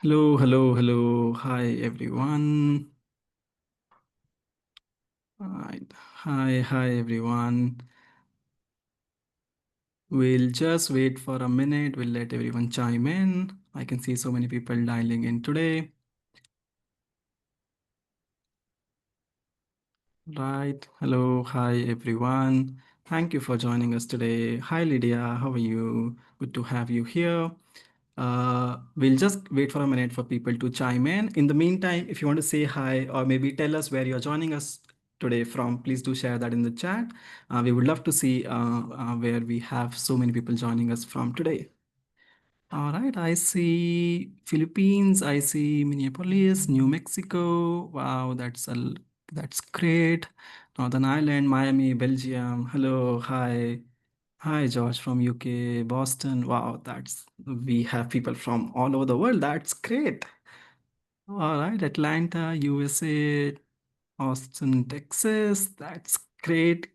Hello, hello, hello. Hi, everyone. Hi, everyone. We'll just wait for a minute. We'll let everyone chime in. I can see so many people dialing in today. Right. Hello. Hi, everyone. Thank you for joining us today. Hi, Lydia. How are you? Good to have you here. We'll just wait for a minute for people to chime in. In the meantime, if you want to say hi or maybe tell us where you're joining us today from, please do share that in the chat. We would love to see where we have so many people joining us from today. All right, I see Philippines, I see Minneapolis, New Mexico. Wow, that's great. Northern Ireland, Miami, Belgium. Hello, hi. Hi, George from UK, Boston. Wow, that's we have people from all over the world. That's great. All right, Atlanta, USA, Austin, Texas. That's great.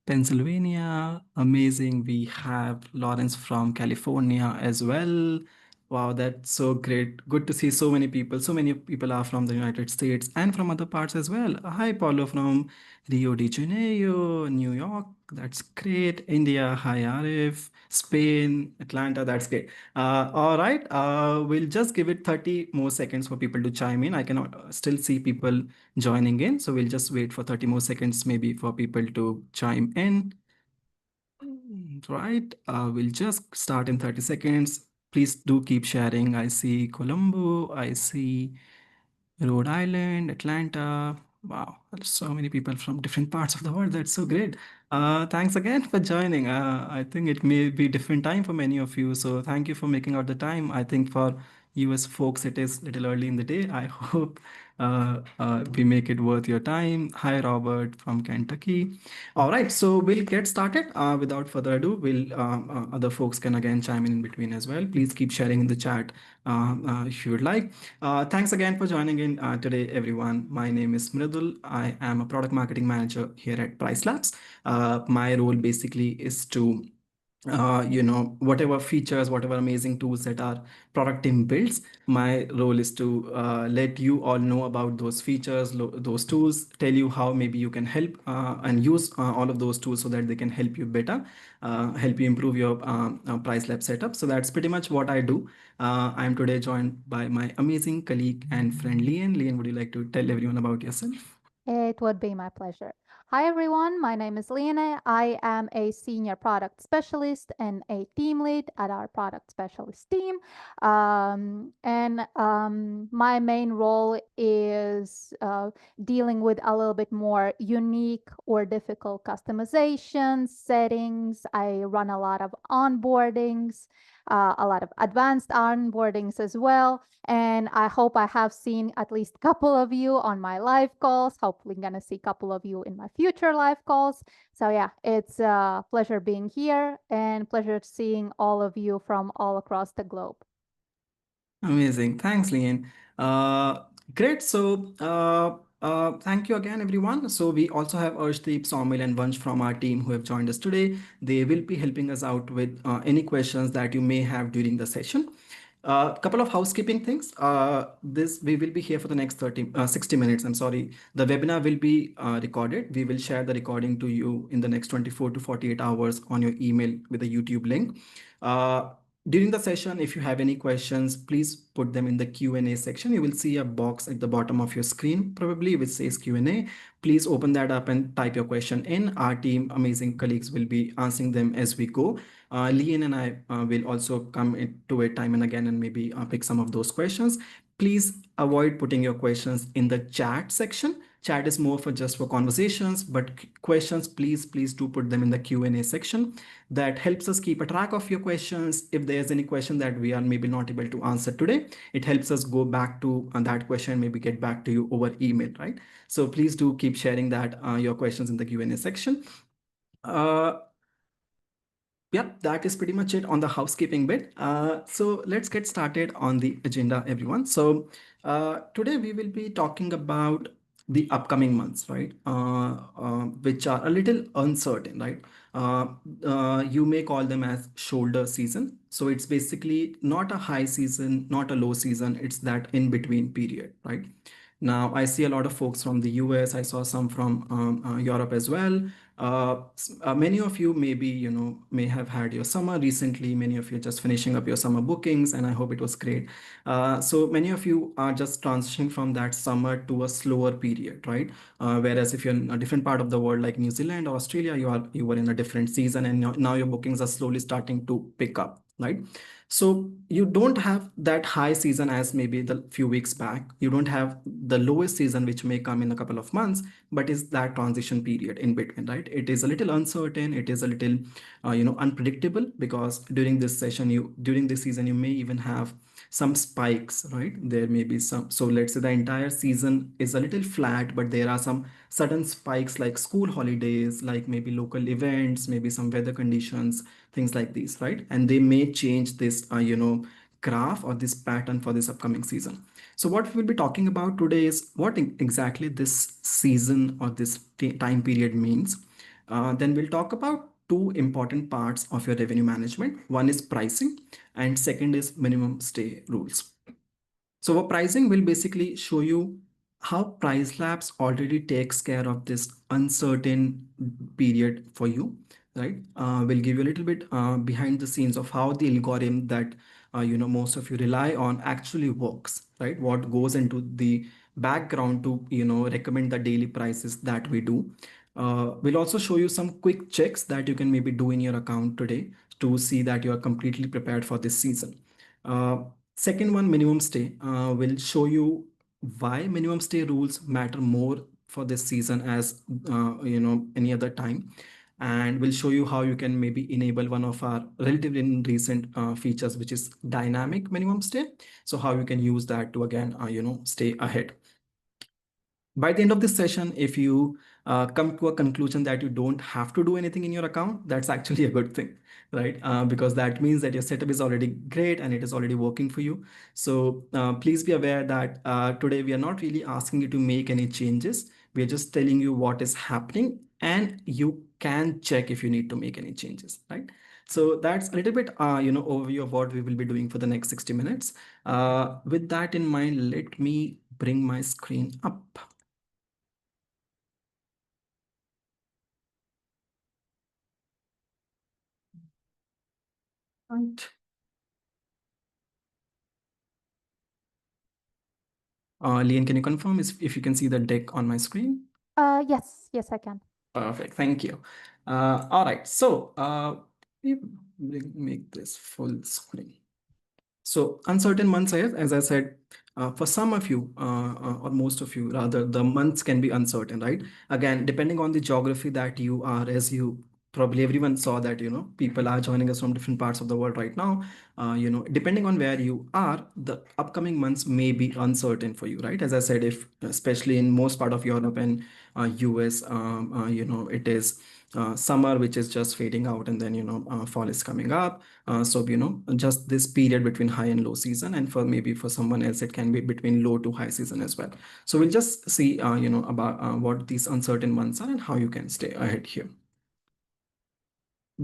Pennsylvania, amazing. We have Lawrence from California as well. Wow, that's so great. Good to see so many people. So many people are from the United States and from other parts as well. Hi, Paulo from Rio de Janeiro, New York. That's great. India, hi, Arif. Spain, Atlanta. That's great. All right. We'll just give it 30 more seconds for people to chime in. I cannot still see people joining in. So we'll just wait for 30 more seconds maybe for people to chime in. Right. We'll just start in 30 seconds. Please do keep sharing. I see Colombo. I see Rhode Island, Atlanta. Wow, there's so many people from different parts of the world. That's so great. Thanks again for joining. I think it may be different time for many of you, so thank you for making out the time. I think for US folks, it is little early in the day. I hope we make it worth your time. Hi, Robert from Kentucky. All right, so we'll get started. Without further ado, other folks can again chime in between as well. Please keep sharing in the chat if you would like. Thanks again for joining in today, everyone. My name is Mridul. I am a product marketing manager here at PriceLabs. My role basically is to whatever features, whatever amazing tools that our product team builds, my role is to let you all know about those features, those tools, tell you how maybe you can help and use all of those tools so that they can help you better, help you improve your price lab setup. So that's pretty much what I do. I'm today joined by my amazing colleague and friend Lian. Lian, would you like to tell everyone about yourself? It would be my pleasure. Hi, everyone. My name is Lena. I am a senior product specialist and a team lead at our product specialist team. And my main role is dealing with a little bit more unique or difficult customizations, settings. I run a lot of onboardings, a lot of advanced onboardings as well. And I hope I have seen at least a couple of you on my live calls. Hopefully, I'm gonna see a couple of you in my future live calls. So yeah, it's a pleasure being here and pleasure seeing all of you from all across the globe. Amazing. Thanks, Lian. Uh, Great. Thank you again, everyone. So, we also have Arshdeep, Saumil, and Vansh from our team who have joined us today. They will be helping us out with any questions that you may have during the session. A couple of housekeeping things. This we will be here for the next 60 minutes. I'm sorry. The webinar will be recorded. We will share the recording to you in the next 24 to 48 hours on your email with a YouTube link. Uh, During the session, if you have any questions, please put them in the Q&A section. You will see a box at the bottom of your screen, probably which says Q&A. Please open that up and type your question in. Our team, amazing colleagues, will be answering them as we go. Lian and I will also come into it time and again and maybe pick some of those questions. Please avoid putting your questions in the chat section. Chat is more for just for conversations, but questions, please do put them in the Q&A section. That helps us keep a track of your questions. If there's any question that we are maybe not able to answer today, it helps us go back to that question, maybe get back to you over email, right? So please do keep sharing that your questions in the Q&A section. Uh, Yep, that is pretty much it on the housekeeping bit. So let's get started on the agenda, everyone. So today we will be talking about the upcoming months, right? Which are a little uncertain, right? Uh, you may call them as shoulder season. So it's basically not a high season, not a low season. It's that in between period, right? Now, I see a lot of folks from the US. I saw some from Europe as well. Many of you maybe, may have had your summer recently. Many of you just finishing up your summer bookings, and I hope it was great. So many of you are just transitioning from that summer to a slower period, right? Whereas if you're in a different part of the world, like New Zealand or Australia, you were in a different season, and now your bookings are slowly starting to pick up, right? So you don't have that high season as maybe the few weeks back. You don't have the lowest season, which may come in a couple of months, but is that transition period in between, right? It is a little uncertain. It is a little, unpredictable, because during this season, you may even have some spikes, right? There may be some. So let's say the entire season is a little flat, but there are some sudden spikes like school holidays, like maybe local events, maybe some weather conditions, things like these, right? And they may change this, graph or this pattern for this upcoming season. So what we'll be talking about today is what exactly this season or this time period means. Then we'll talk about two important parts of your revenue management. One is pricing, and second is minimum stay rules. So our pricing will basically show you how PriceLabs already takes care of this uncertain period for you, right? We'll give you a little bit behind the scenes of how the algorithm that most of you rely on actually works, right? What goes into the background to recommend the daily prices that we do. We'll also show you some quick checks that you can maybe do in your account today to see that you are completely prepared for this season. Uh, Second one, minimum stay, will show you why minimum stay rules matter more for this season as any other time, and we'll show you how you can maybe enable one of our relatively recent features, which is dynamic minimum stay. So how you can use that to again stay ahead. By the end of this session, if you come to a conclusion that you don't have to do anything in your account, that's actually a good thing, right? Because that means that your setup is already great and it is already working for you. So please be aware that today we are not really asking you to make any changes. We are just telling you what is happening, and you can check if you need to make any changes, right? So that's a little bit, overview of what we will be doing for the next 60 minutes. With that in mind, let me bring my screen up. Right. Lian, can you confirm if you can see the deck on my screen? Yes, I can. Perfect. Thank you. All right. So we make this full screen. So uncertain months ahead, as I said, for some of you, or most of you rather, the months can be uncertain, right? Again, depending on the geography that you are, as you probably everyone saw that, people are joining us from different parts of the world right now. Depending on where you are, the upcoming months may be uncertain for you, right? As I said, if especially in most part of Europe and US, it is summer, which is just fading out, and then fall is coming up. So just this period between high and low season, and for maybe for someone else it can be between low to high season as well. So we'll just see about what these uncertain months are and how you can stay ahead here.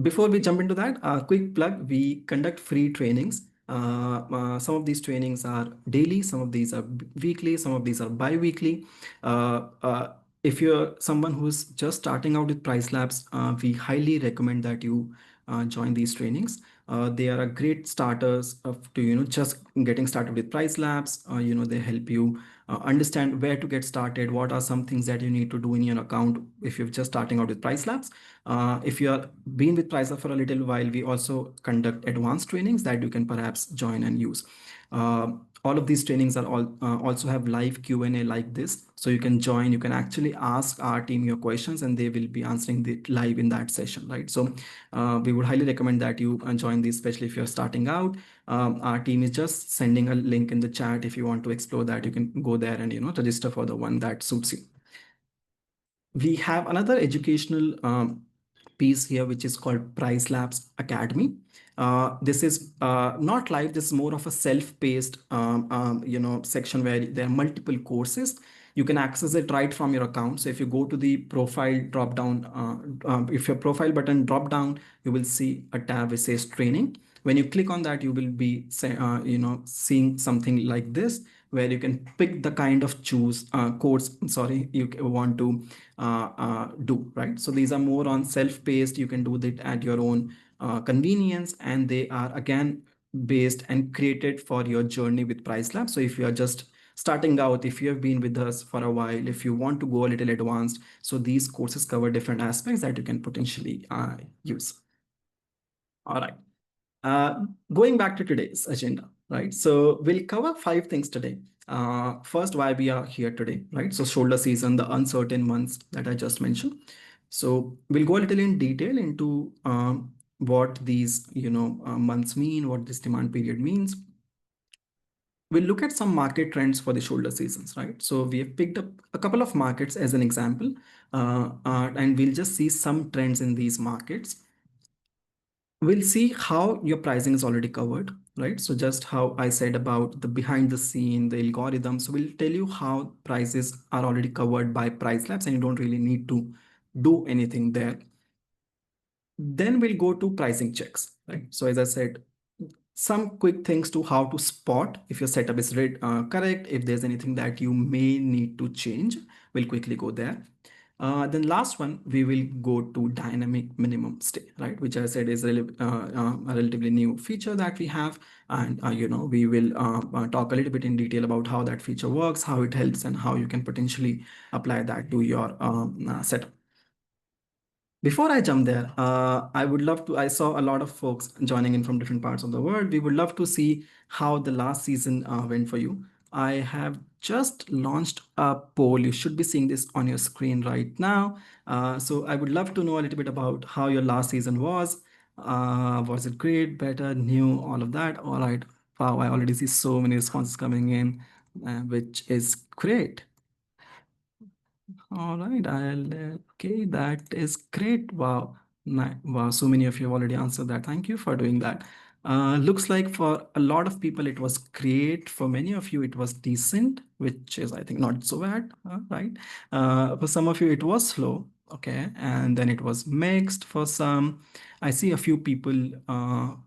Before we jump into that, a quick plug: we conduct free trainings. Some of these trainings are daily, some of these are weekly, some of these are bi-weekly. If you're someone who's just starting out with PriceLabs, we highly recommend that you join these trainings. They are a great starters of to just getting started with PriceLabs. They help you understand where to get started, what are some things that you need to do in your account if you're just starting out with PriceLabs. If you are been with PriceLabs for a little while, we also conduct advanced trainings that you can perhaps join and use. Uh, all of these trainings are also have live Q&A like this, so you can join. You can actually ask our team your questions, and they will be answering it live in that session, right? So we would highly recommend that you join these, especially if you're starting out. Our team is just sending a link in the chat. If you want to explore that, you can go there and register for the one that suits you. We have another educational piece here, which is called PriceLabs Academy. This is not live. This is more of a self-paced, section where there are multiple courses You can access it right from your account. So if you go to the profile drop down, if your profile button drop down, you will see a tab which says training. When you click on that, you will be seeing something like this, where you can pick the kind of choose codes, sorry, you want to do, right? So these are more on self-paced. You can do that at your own convenience, and they are again based and created for your journey with PriceLab. So if you are just starting out, if you have been with us for a while, if you want to go a little advanced, so these courses cover different aspects that you can potentially use. All right. Going back to today's agenda, right? So we'll cover 5 things today. First, why we are here today, right? So shoulder season, the uncertain months that I just mentioned. So we'll go a little in detail into what these, months mean, what this demand period means. We'll look at some market trends for the shoulder seasons, right? So we have picked up a couple of markets as an example, and we'll just see some trends in these markets. We'll see how your pricing is already covered, right? So just how I said about the behind the scene, the algorithm. So we'll tell you how prices are already covered by PriceLabs and you don't really need to do anything there. Then we'll go to pricing checks, right? So as I said, some quick things to how to spot if your setup is correct, if there's anything that you may need to change, we'll quickly go there. Then last one, we will go to dynamic minimum stay, right? Which I said is a relatively new feature that we have. And, we will talk a little bit in detail about how that feature works, how it helps, and how you can potentially apply that to your setup. Before I jump there, I would love to. I saw a lot of folks joining in from different parts of the world. We would love to see how the last season went for you. I have just launched a poll. You should be seeing this on your screen right now. So I would love to know a little bit about how your last season was. Was it great, better, new, all of that? All right. Wow, I already see so many responses coming in, which is great. All right, okay, that is great. Wow, wow, so many of you have already answered that. Thank you for doing that. Looks like for a lot of people it was great. For many of you it was decent, which is I think not so bad, right? For some of you it was slow, okay, and then it was mixed for some. I see a few people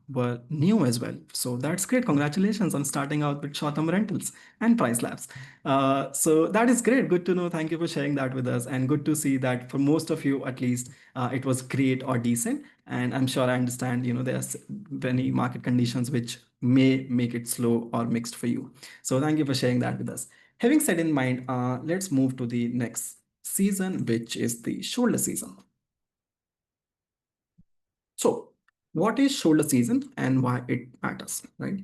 were new as well, so that's great. Congratulations on starting out with short-term rentals and PriceLabs. So that is great. Good to know. Thank you for sharing that with us. And good to see that for most of you, at least, it was great or decent. And I'm sure I understand, there's many market conditions which may make it slow or mixed for you. So thank you for sharing that with us. Having said in mind, let's move to the next season, which is the shoulder season. So what is shoulder season and why it matters, right?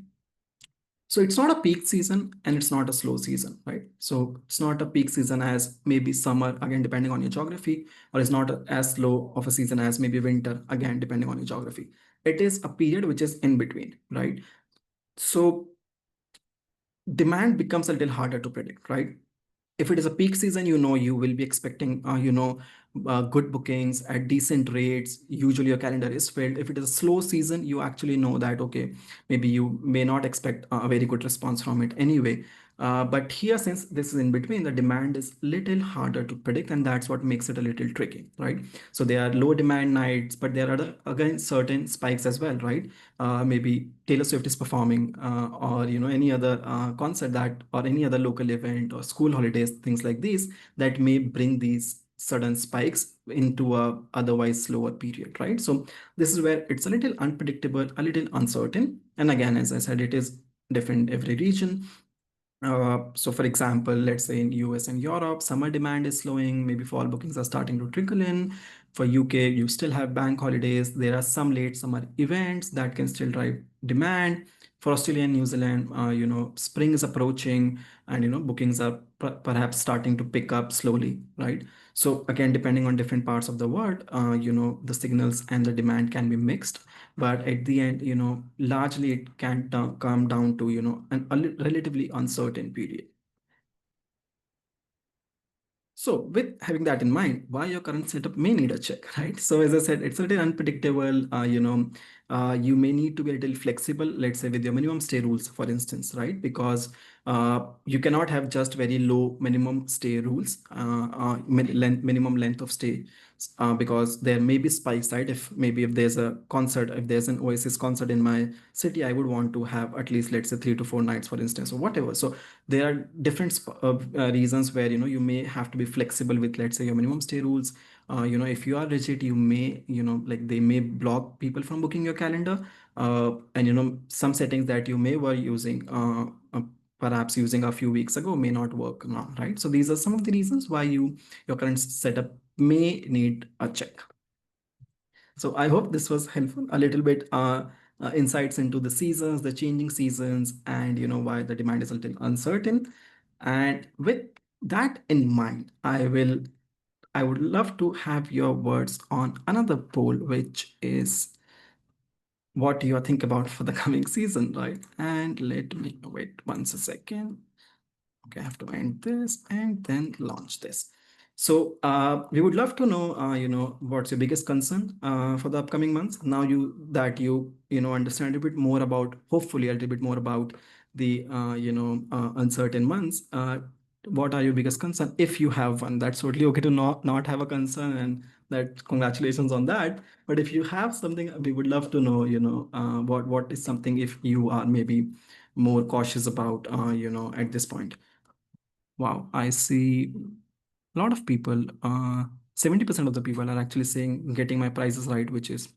So it's not a peak season and it's not a slow season, right? So it's not a peak season as maybe summer, again, depending on your geography, or it's not as slow of a season as maybe winter, again, depending on your geography. It is a period which is in between, right? So demand becomes a little harder to predict, right? If it is a peak season, you will be expecting good bookings at decent rates. Usually your calendar is filled. If it is a slow season, you actually know that okay, maybe you may not expect a very good response from it anyway. But here, since this is in between, the demand is little harder to predict, and that's what makes it a little tricky, right? So there are low demand nights, but there are again certain spikes as well, right? Maybe Taylor Swift is performing, or any other concert that, or any other local event or school holidays, things like these that may bring these sudden spikes into a otherwise slower period, right? So this is where it's a little unpredictable, a little uncertain, and again, as I said, it is different every region. So for example, let's say in US and Europe, summer demand is slowing, maybe fall bookings are starting to trickle in. For UK, you still have bank holidays. There are some late summer events that can still drive demand. For Australia and New Zealand, spring is approaching and, bookings are perhaps starting to pick up slowly, right? So again, depending on different parts of the world, the signals and the demand can be mixed, but at the end, largely it can come down to, a relatively uncertain period. So, with having that in mind, why your current setup may need a check, right? So, as I said, it's a little unpredictable. You may need to be a little flexible, let's say with your minimum stay rules, for instance, right? Because you cannot have just very low minimum stay rules, minimum length of stay, because there may be spikes, right? If maybe if there's a concert, if there's an Oasis concert in my city, I would want to have at least, let's say, 3 to 4 nights, for instance, or whatever. So there are different reasons where you may have to be flexible with, let's say, your minimum stay rules. If you are rigid, you may, like they may block people from booking your calendar. And some settings that you may were using, perhaps using a few weeks ago, may not work now, right? So these are some of the reasons why your current setup may need a check. So I hope this was helpful, a little bit insights into the seasons, the changing seasons, and why the demand is a little uncertain. And with that in mind, I would love to have your words on another poll, which is what you think about for the coming season, right? And let me wait once a second. Okay, I have to end this and then launch this. So we would love to know, what's your biggest concern for the upcoming months. Now you understand a bit more about, hopefully a little bit more about the, uncertain months. What are your biggest concern? If you have one, that's totally okay to not have a concern, and that congratulations on that. But if you have something, we would love to know, what is something if you are maybe more cautious about, at this point. Wow, I see a lot of people, 70% of the people are actually saying getting my prices right, which is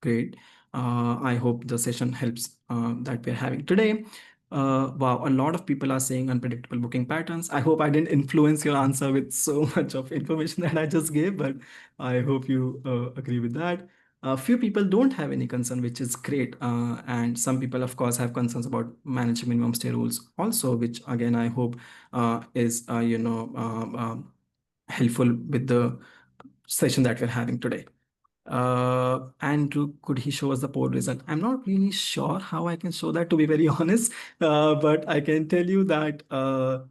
great. I hope the session helps that we're having today. Wow, a lot of people are saying unpredictable booking patterns. I hope I didn't influence your answer with so much of information that I just gave, but I hope you agree with that. A few people don't have any concern, which is great. And some people, of course, have concerns about managing minimum stay rules also, which again, I hope is, helpful with the session that we're having today. Andrew, could he show us the poll result? I'm not really sure how I can show that, to be very honest, but I can tell you that. All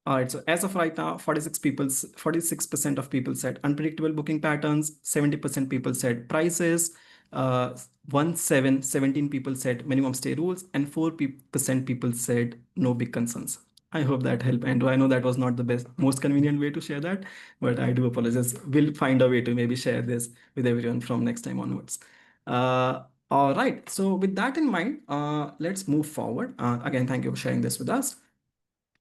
right, so as of right now, 46% of people said unpredictable booking patterns, 70% people said prices, uh, 17 people said minimum stay rules, and 4% people said no big concerns. I hope that helped, Andrew. I know that was not the best, most convenient way to share that, but I do apologize. We'll find a way to maybe share this with everyone from next time onwards. All right, so with that in mind, let's move forward. Again, thank you for sharing this with us.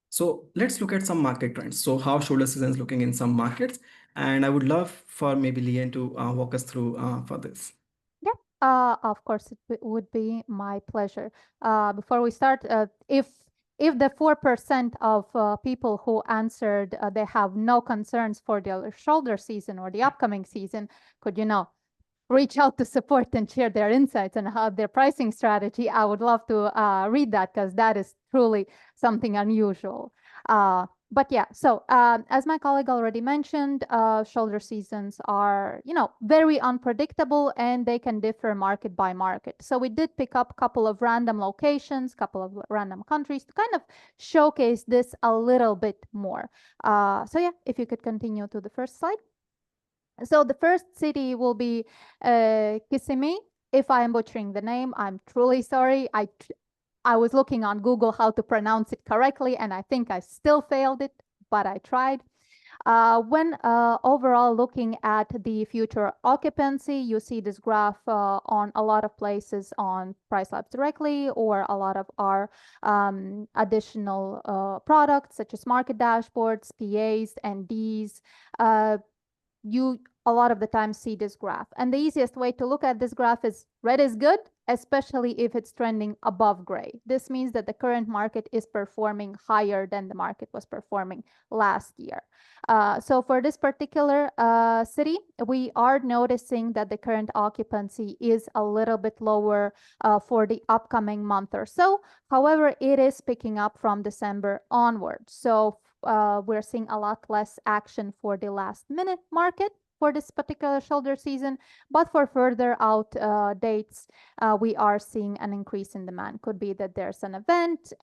So let's look at some market trends. So how shoulder season is looking in some markets, and I would love for maybe Lian to walk us through for this. Yeah, of course, would be my pleasure. Before we start, if the 4% of people who answered they have no concerns for the shoulder season or the upcoming season, could reach out to support and share their insights and how their pricing strategy, I would love to read that because that is truly something unusual. But yeah, so as my colleague already mentioned, shoulder seasons are, very unpredictable and they can differ market by market. So we did pick up a couple of random locations, couple of random countries to kind of showcase this a little bit more. So yeah, if you could continue to the first slide. So the first city will be Kissimmee. If I am butchering the name, I'm truly sorry. I was looking on Google how to pronounce it correctly, and I think I still failed it, but I tried. When overall looking at the future occupancy, you see this graph on a lot of places on PriceLabs directly, or a lot of our additional products such as market dashboards, PAs, and Ds. You a lot of the time see this graph. And the easiest way to look at this graph is red is good, especially if it's trending above gray. This means that the current market is performing higher than the market was performing last year. So for this particular city, we are noticing that the current occupancy is a little bit lower for the upcoming month or so. However, it is picking up from December onward. So we're seeing a lot less action for the last minute market for this particular shoulder season, but for further out dates, we are seeing an increase in demand. Could be that there's an event,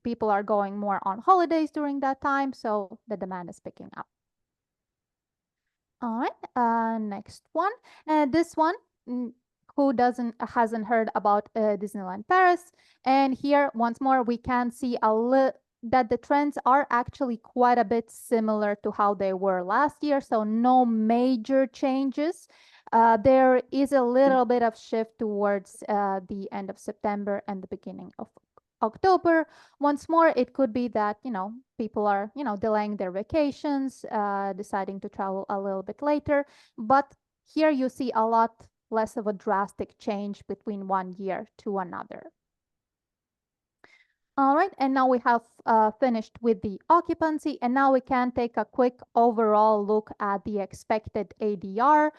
People are going more on holidays during that time, so the demand is picking up. All right, next one. This one, mm, who doesn't hasn't heard about Disneyland Paris? And here, once more, we can see that the trends are actually quite a bit similar to how they were last year. So no major changes. There is a little bit of shift towards the end of September and the beginning of October. Once more, it could be that, people are, delaying their vacations, deciding to travel a little bit later. But here you see a lot less of a drastic change between one year to another. All right, and now we have finished with the occupancy, and now we can take a quick overall look at the expected ADR.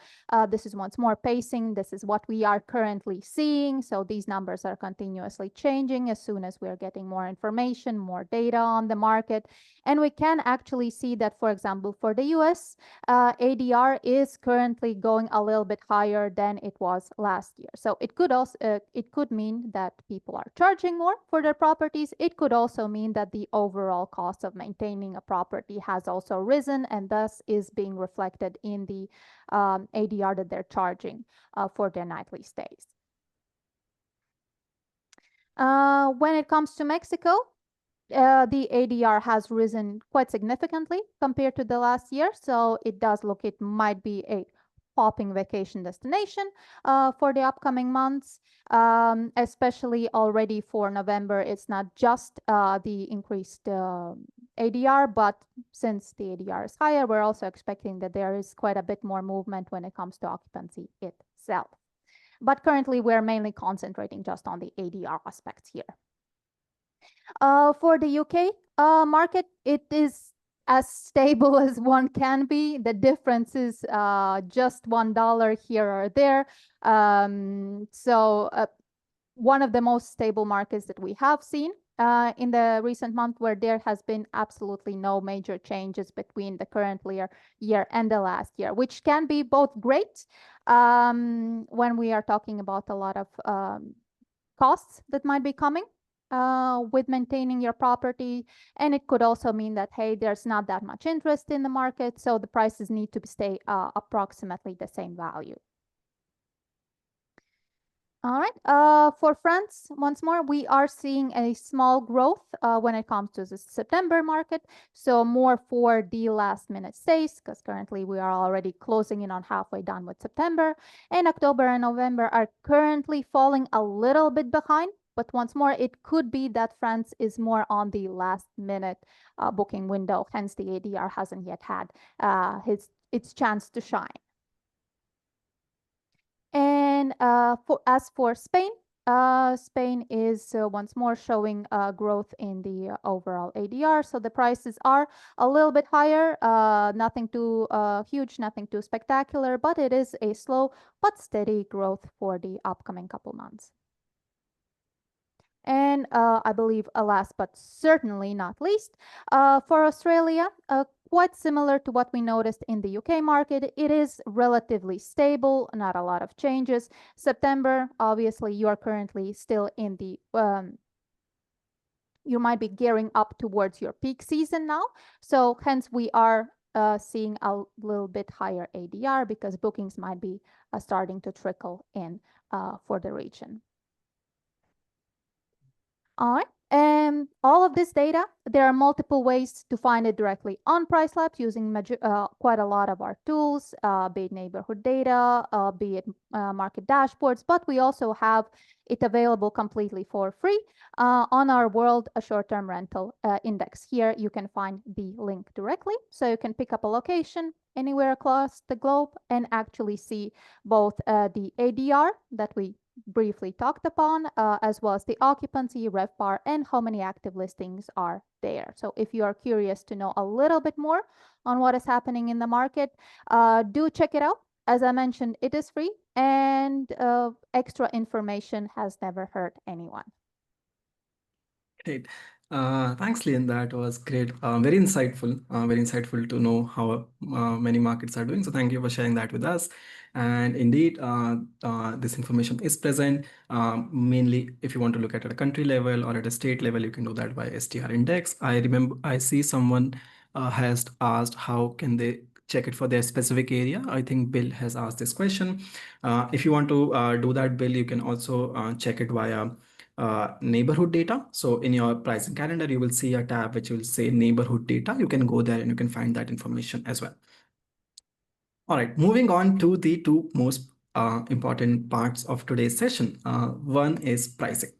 This is once more pacing. This is what we are currently seeing. So these numbers are continuously changing as soon as we're getting more information, more data on the market. And we can actually see that, for example, for the US, ADR is currently going a little bit higher than it was last year. So it could also it could mean that people are charging more for their properties. It could also mean that the overall cost of maintaining a property has also risen and thus is being reflected in the ADR that they're charging for their nightly stays. When it comes to Mexico, the ADR has risen quite significantly compared to the last year. So it does look it might be a popping vacation destination for the upcoming months, especially already for November. It's not just the increased ADR, but since the ADR is higher, we're also expecting that there is quite a bit more movement when it comes to occupancy itself. But currently, we're mainly concentrating just on the ADR aspects here. For the UK market, it is as stable as one can be. The difference is just $1 here or there. So one of the most stable markets that we have seen in the recent month, where there has been absolutely no major changes between the current year and the last year, which can be both great when we are talking about a lot of costs that might be coming with maintaining your property. And it could also mean that, hey, there's not that much interest in the market, so the prices need to stay approximately the same value. All right, for France, once more, we are seeing a small growth when it comes to the September market. So more for the last minute stays, because currently we are already closing in on halfway done with September. And October and November are currently falling a little bit behind. But once more, it could be that France is more on the last minute booking window. Hence, the ADR hasn't yet had its chance to shine. And as for Spain, Spain is once more showing growth in the overall ADR. So the prices are a little bit higher, nothing too huge, nothing too spectacular, but it is a slow but steady growth for the upcoming couple months. And I believe, last but certainly not least, for Australia, quite similar to what we noticed in the UK market, it is relatively stable, not a lot of changes. September, obviously, you are currently still in the you might be gearing up towards your peak season now. So hence we are seeing a little bit higher ADR because bookings might be starting to trickle in for the region. All right. And all of this data, there are multiple ways to find it directly on PriceLabs using quite a lot of our tools, be it neighborhood data, be it market dashboards, but we also have it available completely for free on our World Short-Term Rental Index. Here you can find the link directly, so you can pick up a location anywhere across the globe and actually see both the ADR that we briefly talked upon, as well as the occupancy, RevPAR, and how many active listings are there. So if you are curious to know a little bit more on what is happening in the market, do check it out. As I mentioned, it is free, and extra information has never hurt anyone. Great. Thanks, Lian. That was great. Very insightful. Very insightful to know how many markets are doing. So thank you for sharing that with us. And indeed, this information is present. Mainly, if you want to look at a country level or at a state level, you can do that by STR index. I remember I see someone has asked how can they check it for their specific area. I think Bill has asked this question. If you want to do that, Bill, you can also check it via neighborhood data. So in your pricing calendar, you will see a tab which will say neighborhood data. You can go there and you can find that information as well. All right, moving on to the two most important parts of today's session. One is pricing.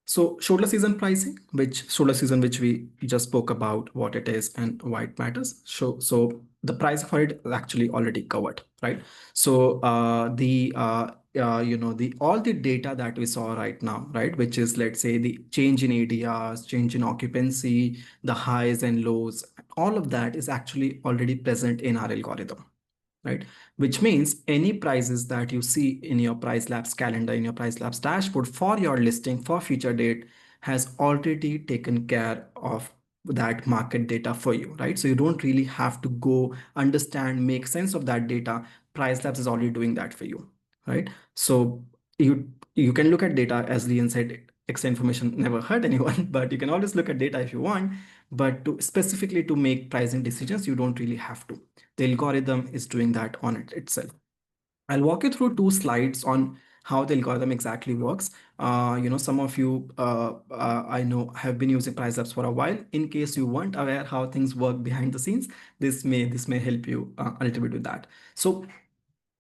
So shoulder season pricing, which shoulder season, which we just spoke about what it is and why it matters. So the price for it is actually already covered, right? So the all the data that we saw right now, right, which is let's say the change in ADRs, change in occupancy, the highs and lows, all of that is actually already present in our algorithm, right? Which means any prices that you see in your PriceLabs calendar, in your PriceLabs dashboard for your listing for future date has already taken care of that market data for you, right? So you don't really have to go understand, make sense of that data. PriceLabs is already doing that for you, right? So you can look at data, as Leon said, extra information never hurt anyone, but you can always look at data if you want, but to specifically to make pricing decisions, you don't really have to. The algorithm is doing that on it itself. I'll walk you through two slides on how the algorithm exactly works. Some of you I know have been using PriceLabs for a while. In case you weren't aware how things work behind the scenes, this may help you a little bit with that. So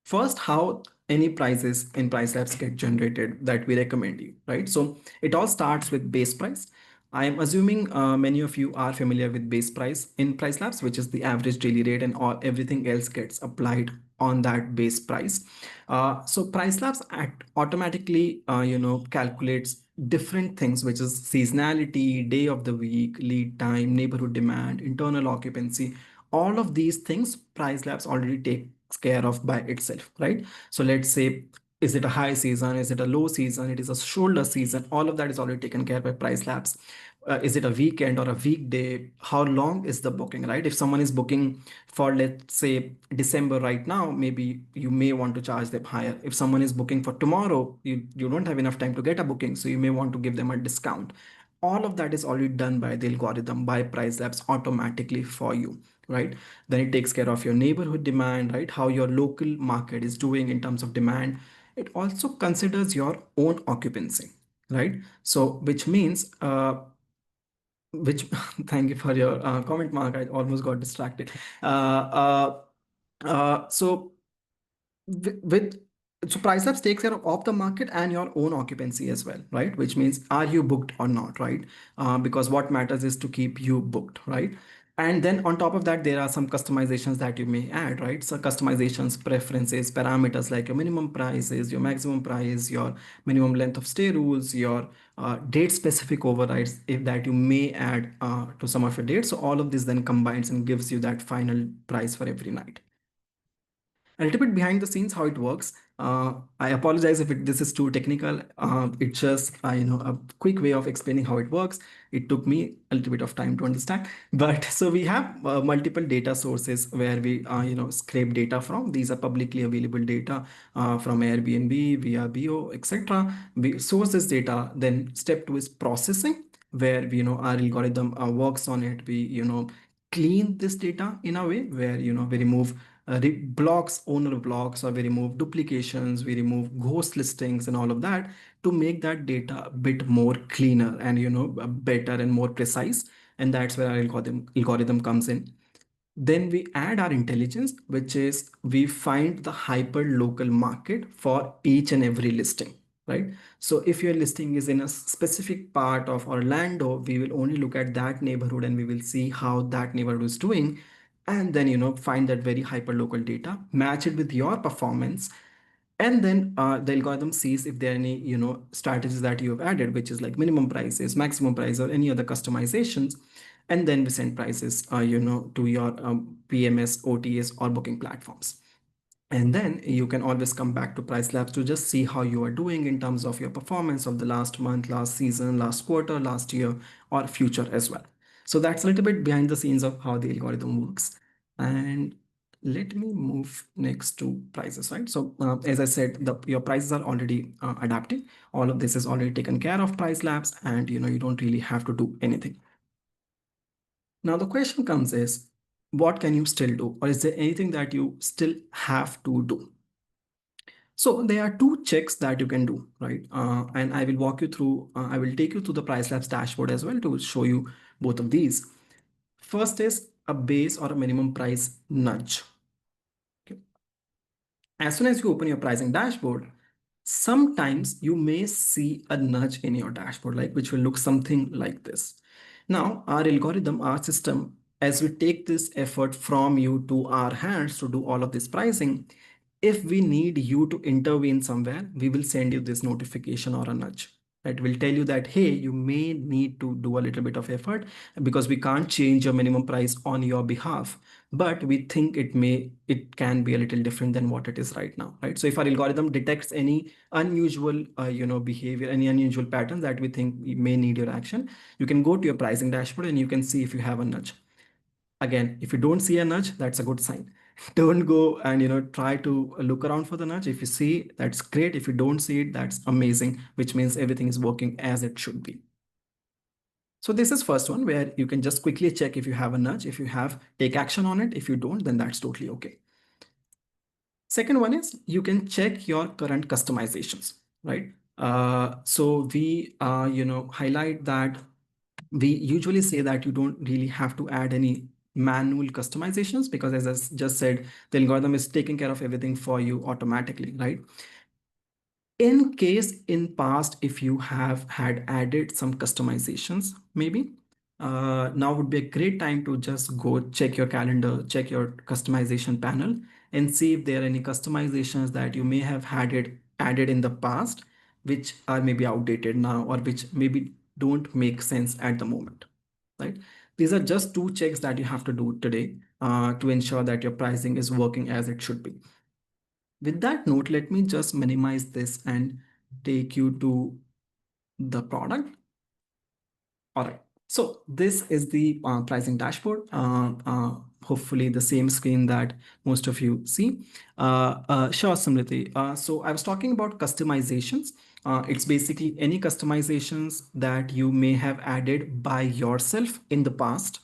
first, how any prices in PriceLabs get generated that we recommend you, right? So it all starts with base price. I am assuming many of you are familiar with base price in PriceLabs, which is the average daily rate, and all everything else gets applied on that base price. So PriceLabs automatically, calculates different things, which is seasonality, day of the week, lead time, neighborhood demand, internal occupancy. All of these things PriceLabs already takes care of by itself, right? So let's say, is it a high season? Is it a low season? It is a shoulder season. All of that is already taken care by PriceLabs. Is it a weekend or a weekday? How long is the booking, right? If someone is booking for, let's say, December right now, maybe you may want to charge them higher. If someone is booking for tomorrow, you don't have enough time to get a booking, so you may want to give them a discount. All of that is already done by the algorithm, by PriceLabs automatically for you, right? Then it takes care of your neighborhood demand, right? How your local market is doing in terms of demand. It also considers your own occupancy, right? So which means which thank you for your comment, Mark. I almost got distracted. So with so PriceLabs takes care of the market and your own occupancy as well, right? Which means are you booked or not, right? Because what matters is to keep you booked, right? And then on top of that, there are some customizations that you may add, right? So customizations, preferences, parameters like your minimum prices, your maximum price, your minimum length of stay rules, your date specific overrides if that you may add to some of your dates. So all of this then combines and gives you that final price for every night. A little bit behind the scenes how it works. I apologize if this is too technical. It's just a quick way of explaining how it works. It took me a little bit of time to understand, but so we have multiple data sources where we scrape data from. These are publicly available data from Airbnb, VRBO, etc. We source this data. Then step two is processing, where our algorithm works on it. We clean this data in a way where we remove blocks, owner blocks, or we remove duplications, we remove ghost listings and all of that to make that data a bit more cleaner and better and more precise. And that's where our algorithm comes in. Then we add our intelligence, which is we find the hyper local market for each and every listing, right? So if your listing is in a specific part of Orlando, we will only look at that neighborhood and we will see how that neighborhood is doing. And then, find that very hyper local data, match it with your performance, and then the algorithm sees if there are any strategies that you have added, which is like minimum prices, maximum price, or any other customizations. And then we send prices to your PMS, OTAs, or booking platforms. And then you can always come back to PriceLabs to just see how you are doing in terms of your performance of the last month, last season, last quarter, last year, or future as well. So that's a little bit behind the scenes of how the algorithm works. And let me move next to prices, right? So as I said, your prices are already adapting. All of this is already taken care of PriceLabs, and you don't really have to do anything. Now the question comes is, what can you still do, or is there anything that you still have to do? So there are two checks that you can do, right? And I will walk you through, I will take you to the PriceLabs dashboard as well to show you both of these. First is a base or a minimum price nudge. Okay. As soon as you open your pricing dashboard, sometimes you may see a nudge in your dashboard, like which will look something like this. Now, our algorithm, our system, as we take this effort from you to our hands to do all of this pricing, if we need you to intervene somewhere, we will send you this notification or a nudge. It will tell you that, hey, you may need to do a little bit of effort because we can't change your minimum price on your behalf, but we think it can be a little different than what it is right now, right? So if our algorithm detects any unusual behavior, any unusual pattern that we think we may need your action, you can go to your pricing dashboard and you can see if you have a nudge. Again, if you don't see a nudge, that's a good sign. Don't go and try to look around for the nudge. If you see, that's great. If you don't see it, that's amazing, which means everything is working as it should be. So this is first one where you can just quickly check if you have a nudge. If you have, take action on it. If you don't, then that's totally okay. Second one is you can check your current customizations, right? So we highlight that we usually say that you don't really have to add any manual customizations, because as I just said, the algorithm is taking care of everything for you automatically, right? In case in past, if you have had added some customizations, maybe now would be a great time to just go check your calendar, check your customization panel, and see if there are any customizations that you may have had it added in the past, which are maybe outdated now, or which maybe don't make sense at the moment, right? These are just two checks that you have to do today to ensure that your pricing is working as it should be. With that note, let me just minimize this and take you to the product. All right. So this is the pricing dashboard. Hopefully the same screen that most of you see. Sure, Samriti. So I was talking about customizations. It's basically any customizations that you may have added by yourself in the past,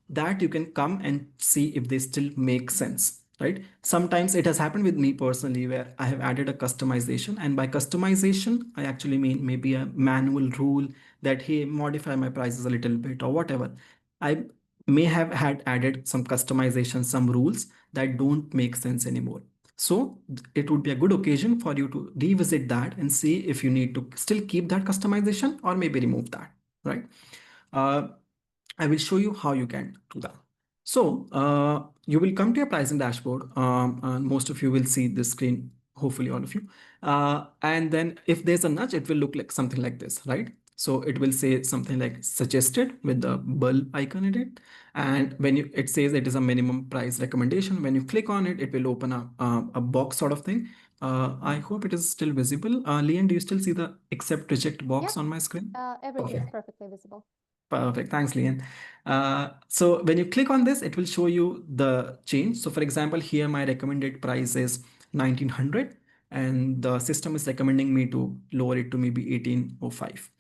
that you can come and see if they still make sense, right? Sometimes it has happened with me personally where I have added a customization, and by customization I actually mean maybe a manual rule that, hey, modify my prices a little bit or whatever. I may have had added some customization, some rules that don't make sense anymore. So it would be a good occasion for you to revisit that and see if you need to still keep that customization or maybe remove that, right? uh, I will show you how you can do that. So you will come to your pricing dashboard, and most of you will see this screen, hopefully all of you. And then if there's a nudge, it will look like something like this, right? So it will say something like suggested with the bulb icon in it. And when it says it is a minimum price recommendation, when you click on it, it will open up a box sort of thing. I hope it is still visible. Lian, do you still see the accept reject box Yep, on my screen? everything is Perfect. perfectly visible. Perfect. Thanks, Lian. So when you click on this, it will show you the change. So for example, here my recommended price is 1900 and the system is recommending me to lower it to maybe 1805.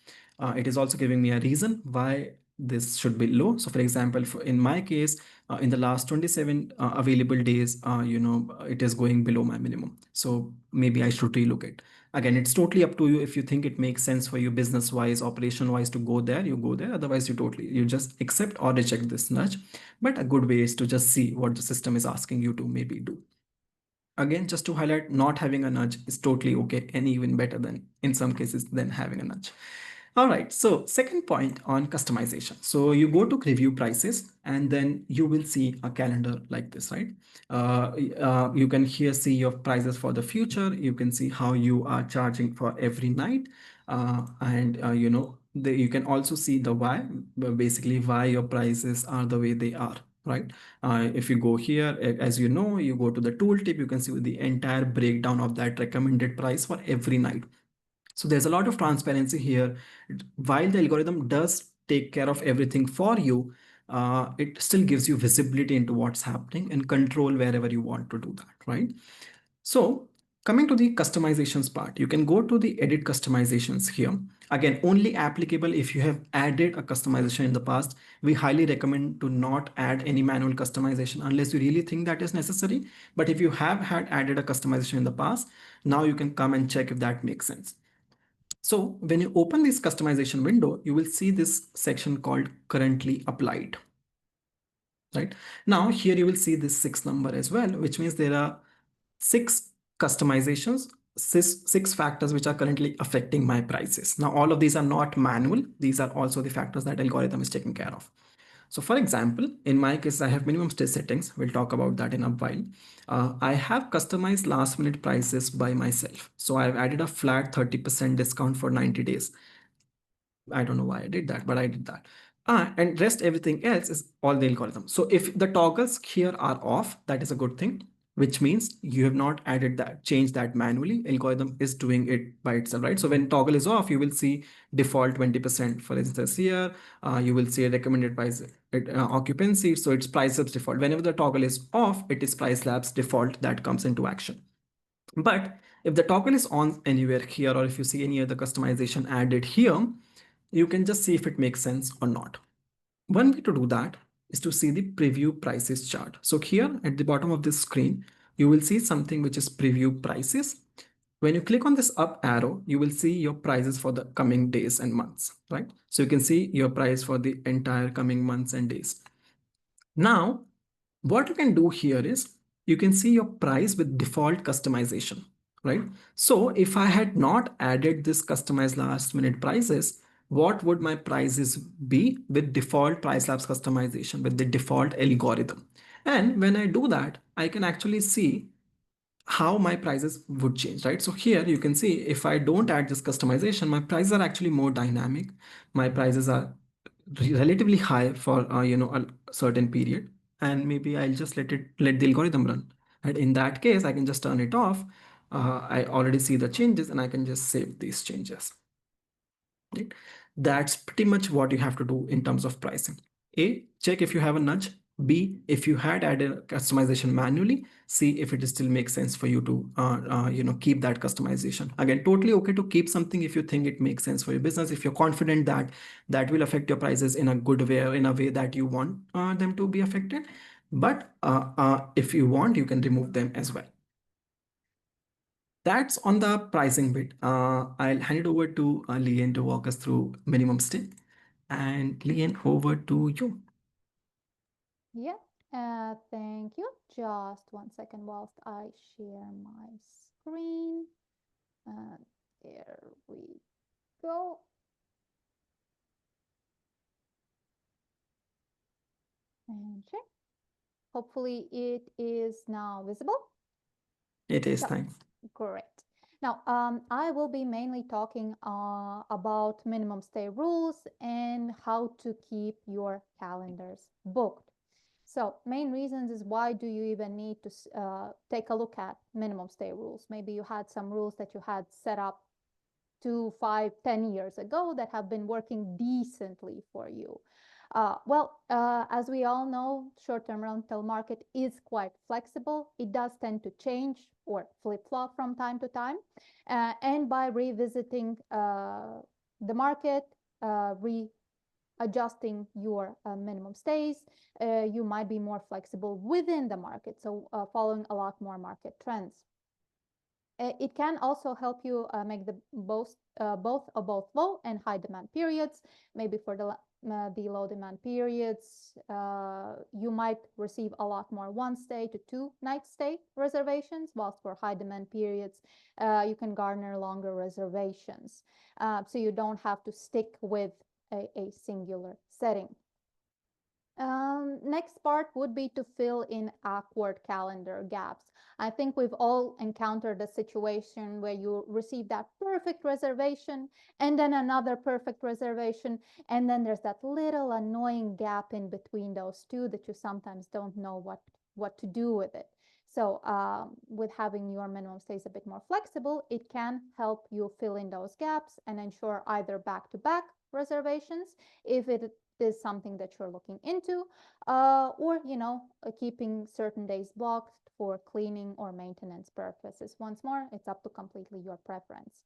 It is also giving me a reason why this should be low. So for example, in my case, in the last 27 available days, it is going below my minimum. So maybe I should relook it. Again, it's totally up to you. If you think it makes sense for you business wise, operation wise to go there, you go there. Otherwise, you just accept or reject this nudge. But a good way is to just see what the system is asking you to maybe do. Again, just to highlight, not having a nudge is totally okay and even better than in some cases than having a nudge. All right, so second point on customization. So you go to review prices and then you will see a calendar like this, right? You can here see your prices for the future. You can see how you are charging for every night. And you can also see the why, basically why your prices are the way they are, right? If you go here, as you know, you go to the tooltip, you can see the entire breakdown of that recommended price for every night. So there's a lot of transparency here. While the algorithm does take care of everything for you, it still gives you visibility into what's happening and control wherever you want to do that, right? So coming to the customizations part, you can go to the edit customizations here. Again, only applicable if you have added a customization in the past. We highly recommend to not add any manual customization unless you really think that is necessary. But if you have had added a customization in the past, now you can come and check if that makes sense. So when you open this customization window, you will see this section called currently applied, right? Now here you will see this six number as well, which means there are six customizations, six factors which are currently affecting my prices. Now all of these are not manual. These are also the factors that algorithm is taking care of. So for example, in my case, I have minimum stay settings. We'll talk about that in a while. I have customized last minute prices by myself. So I've added a flat 30% discount for 90 days. I don't know why I did that, but I did that. And rest everything else is all the algorithm. So if the toggles here are off, that is a good thing, which means you have not added that, changed that manually. Algorithm is doing it by itself, right? So when toggle is off, you will see default 20%. For instance, here you will see a recommended price occupancy. So it's PriceLabs default. Whenever the toggle is off, it is PriceLabs default that comes into action. But if the toggle is on anywhere here, or if you see any other customization added here, you can just see if it makes sense or not. One way to do that is to see the preview prices chart. So here at the bottom of this screen, you will see something which is preview prices. When you click on this up arrow, you will see your prices for the coming days and months, right? So you can see your price for the entire coming months and days. Now, what you can do here is you can see your price with default customization, right? So if I had not added this customized last minute prices, what would my prices be with default PriceLabs customization, with the default algorithm? And when I do that, I can actually see how my prices would change, right? So here you can see if I don't add this customization, my prices are actually more dynamic. My prices are relatively high for a certain period, and maybe I'll just let the algorithm run. And in that case, I can just turn it off. I already see the changes, and I can just save these changes. Right? That's pretty much what you have to do in terms of pricing. A, check if you have a nudge. B, if you had added customization manually, see if it still makes sense for you to keep that customization. Again, totally okay to keep something if you think it makes sense for your business. If you're confident that that will affect your prices in a good way or in a way that you want them to be affected. But if you want, you can remove them as well. That's on the pricing bit. I'll hand it over to Lian to walk us through minimum stay. And Lian, over to you. Yeah, thank you. Just one second whilst I share my screen. Uh, there we go. And check. Hopefully it is now visible. It is, So, thanks. great. Now, I will be mainly talking about minimum stay rules and how to keep your calendars booked. So, main reasons is why do you even need to take a look at minimum stay rules? Maybe you had some rules that you had set up 2, 5, 10 years ago that have been working decently for you. As we all know, short-term rental market is quite flexible. It does tend to change or flip-flop from time to time. And by revisiting the market, readjusting your minimum stays, you might be more flexible within the market, so following a lot more market trends. It can also help you make the both low and high demand periods. Maybe for the low demand periods, you might receive a lot more 1 stay to 2 night stay reservations, whilst for high demand periods, you can garner longer reservations. So you don't have to stick with a singular setting. Next part would be to fill in awkward calendar gaps. I think we've all encountered a situation where you receive that perfect reservation and then another perfect reservation, and then there's that little annoying gap in between those two that you sometimes don't know what to do with it. So with having your minimum stays a bit more flexible, it can help you fill in those gaps and ensure either back-to-back reservations if it is something that you're looking into, or keeping certain days blocked for cleaning or maintenance purposes. Once more, it's up to completely your preference.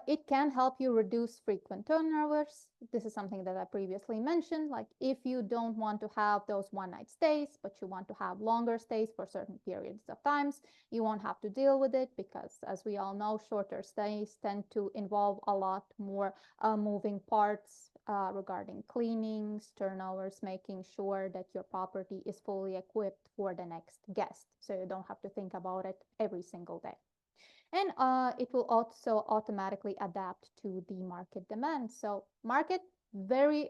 It can help you reduce frequent turnovers. This is something that I previously mentioned. Like if you don't want to have those one-night stays, but you want to have longer stays for certain periods of times, you won't have to deal with it because, as we all know, shorter stays tend to involve a lot more moving parts regarding cleanings, turnovers, making sure that your property is fully equipped for the next guest. So you don't have to think about it every single day. And it will also automatically adapt to the market demand. So market, very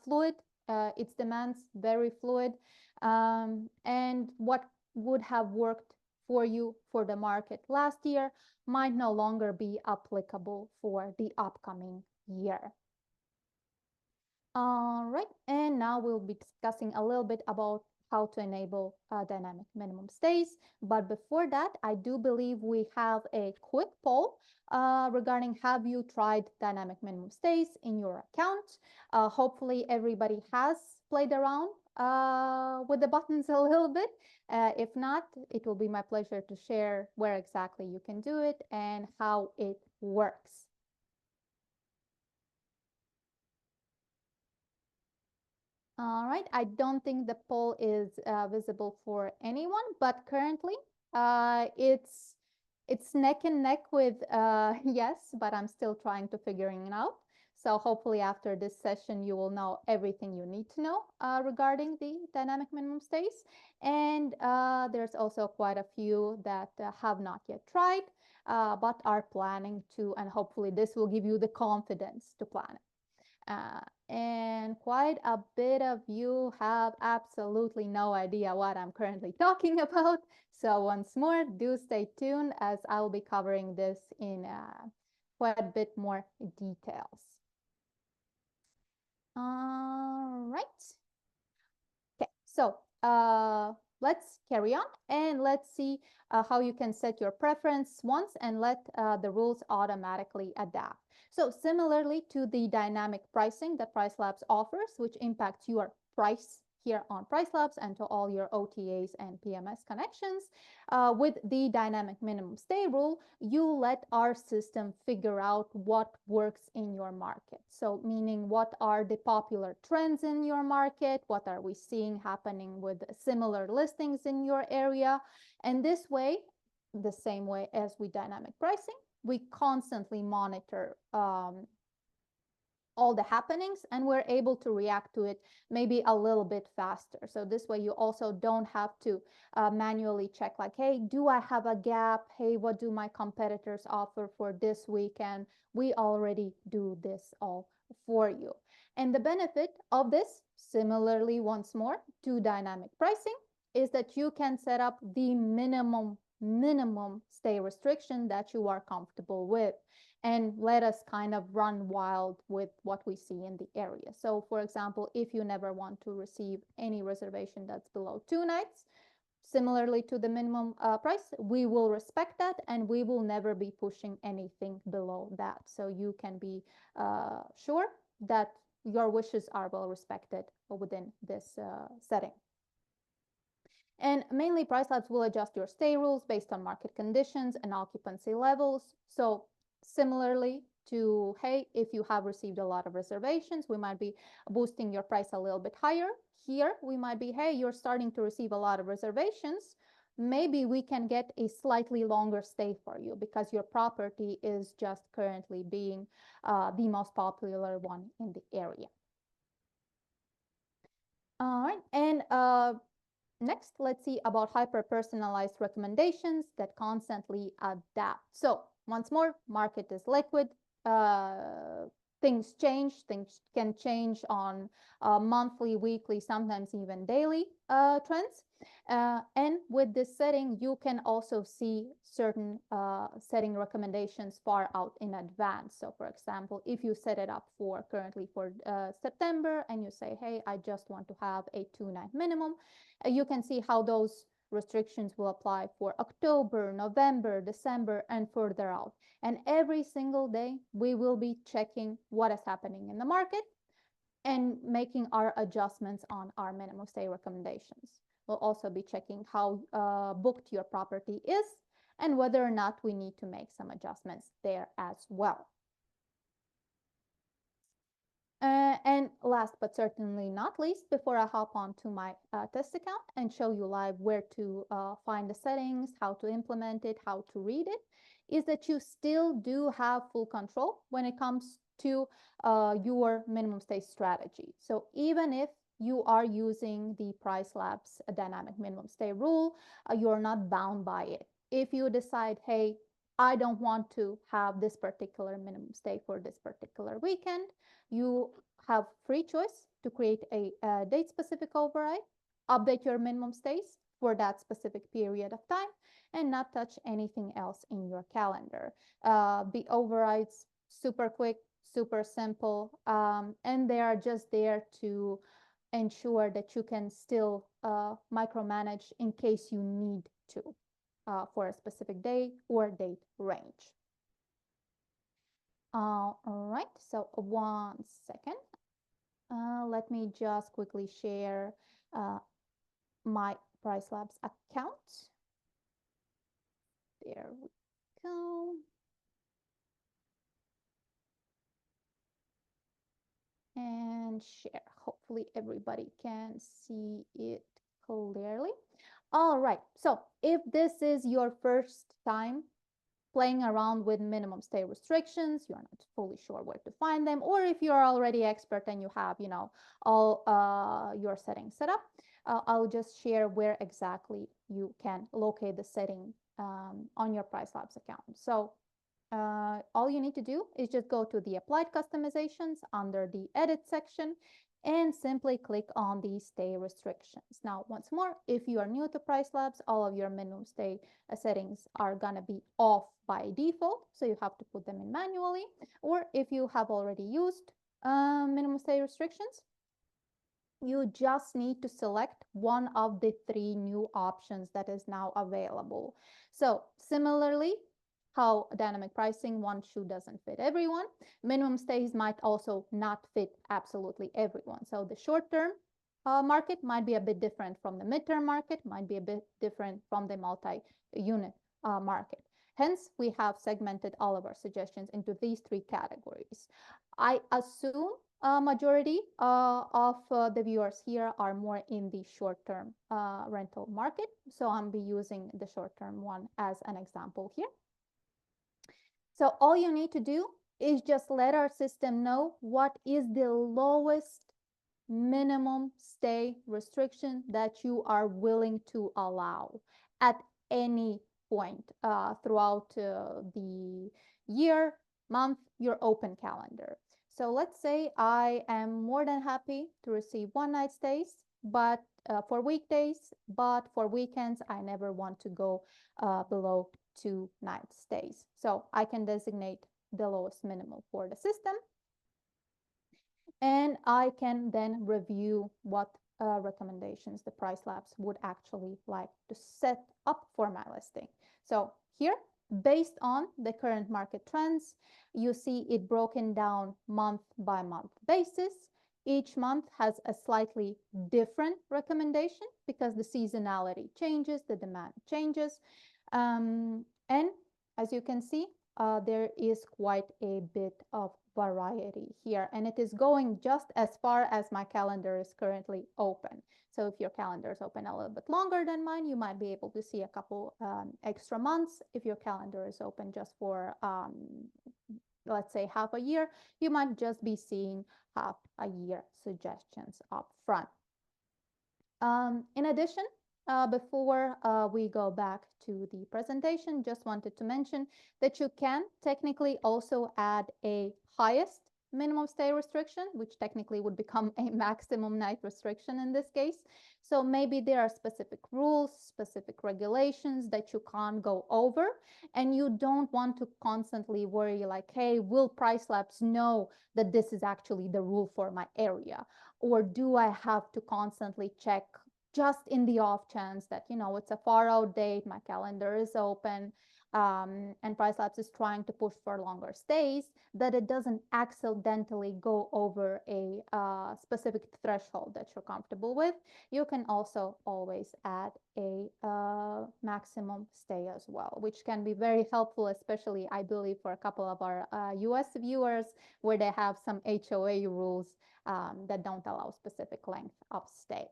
fluid, its demands very fluid, and what would have worked for you for the market last year might no longer be applicable for the upcoming year. All right, and now we'll be discussing a little bit about how to enable dynamic minimum stays. But before that, I do believe we have a quick poll regarding have you tried dynamic minimum stays in your account? Hopefully everybody has played around with the buttons a little bit. If not, it will be my pleasure to share where exactly you can do it and how it works. All right, I don't think the poll is visible for anyone, but currently it's neck and neck with yes, but I'm still trying to figuring it out. So hopefully after this session, you will know everything you need to know regarding the dynamic minimum stays. And there's also quite a few that have not yet tried, but are planning to, and hopefully this will give you the confidence to plan it. And quite a bit of you have absolutely no idea what I'm currently talking about. So once more, do stay tuned as I'll be covering this in quite a bit more details. All right. Okay, so let's carry on and let's see how you can set your preference once and let the rules automatically adapt. So similarly to the dynamic pricing that PriceLabs offers, which impacts your price here on PriceLabs and to all your OTAs and PMS connections, with the dynamic minimum stay rule, you let our system figure out what works in your market. So meaning what are the popular trends in your market, what are we seeing happening with similar listings in your area, and this way, the same way as with dynamic pricing, we constantly monitor all the happenings and we're able to react to it maybe a little bit faster. So this way you also don't have to manually check like, hey, do I have a gap? Hey, what do my competitors offer for this weekend? We already do this all for you. And the benefit of this, similarly once more to dynamic pricing, is that you can set up the minimum stay restriction that you are comfortable with and let us kind of run wild with what we see in the area. So for example, if you never want to receive any reservation that's below 2 nights, similarly to the minimum price, we will respect that and we will never be pushing anything below that. So you can be sure that your wishes are well respected within this setting. And mainly PriceLabs will adjust your stay rules based on market conditions and occupancy levels. So similarly to, hey, if you have received a lot of reservations, we might be boosting your price a little bit higher. Here, we might be, hey, you're starting to receive a lot of reservations. Maybe we can get a slightly longer stay for you because your property is just currently being the most popular one in the area. All right, and next, let's see about hyper-personalized recommendations that constantly adapt. So once more, market is liquid. things can change on monthly, weekly, sometimes even daily trends. And with this setting, you can also see certain setting recommendations far out in advance. So for example, if you set it up for currently for September and you say, hey, I just want to have a 2 night minimum, you can see how those restrictions will apply for October, November, December, and further out. And every single day, we will be checking what is happening in the market and making our adjustments on our minimum stay recommendations. We'll also be checking how booked your property is and whether or not we need to make some adjustments there as well. And last but certainly not least, before I hop on to my test account and show you live where to find the settings, how to implement it, how to read it, is that you still do have full control when it comes to your minimum stay strategy. So even if you are using the PriceLabs dynamic minimum stay rule, you're not bound by it. If you decide, hey, I don't want to have this particular minimum stay for this particular weekend, you have free choice to create a date specific override, update your minimum stays for that specific period of time, and not touch anything else in your calendar. The overrides super quick, super simple, and they are just there to ensure that you can still micromanage in case you need to for a specific day or date range. All right, so 1 second. Let me just quickly share uh, my PriceLabs account. There we go. And share. Hopefully everybody can see it clearly. All right, so if this is your first time playing around with minimum stay restrictions, you're not fully sure where to find them, or if you're already expert and you have, all your settings set up, I'll just share where exactly you can locate the setting on your PriceLabs account. So all you need to do is just go to the applied customizations under the edit section and simply click on the stay restrictions. Now, once more, if you are new to PriceLabs, all of your minimum stay settings are gonna be off by default, so you have to put them in manually. Or if you have already used minimum stay restrictions, you just need to select one of the 3 new options that is now available. So similarly, how dynamic pricing, one shoe doesn't fit everyone, minimum stays might also not fit absolutely everyone. So the short-term market might be a bit different from the midterm market, might be a bit different from the multi-unit market. Hence, we have segmented all of our suggestions into these 3 categories. I assume a majority of the viewers here are more in the short-term rental market. So I'm be using the short-term one as an example here. So all you need to do is just let our system know what is the lowest minimum stay restriction that you are willing to allow at any point throughout the year, month, your open calendar. So let's say I am more than happy to receive 1 night stays, but for weekdays, but for weekends, I never want to go below 2 night stays. So I can designate the lowest minimum for the system, and I can then review what recommendations the PriceLabs would actually like to set up for my listing. So here, based on the current market trends, you see it broken down month by month basis. Each month has a slightly different recommendation because the seasonality changes, the demand changes. And as you can see, there is quite a bit of variety here, and it is going just as far as my calendar is currently open. So if your calendar is open a little bit longer than mine, you might be able to see a couple extra months. If your calendar is open just for let's say half a year, you might just be seeing half a year suggestions up front. In addition, before we go back to the presentation, just wanted to mention that you can technically also add a highest minimum stay restriction, which technically would become a maximum night restriction in this case. So maybe there are specific rules, specific regulations that you can't go over, and you don't want to constantly worry like, hey, will PriceLabs know that this is actually the rule for my area? Or do I have to constantly check just in the off chance that, it's a far out date, my calendar is open, and PriceLabs is trying to push for longer stays, that it doesn't accidentally go over a specific threshold that you're comfortable with. You can also always add a maximum stay as well, which can be very helpful, especially I believe for a couple of our US viewers where they have some HOA rules that don't allow specific length of stay.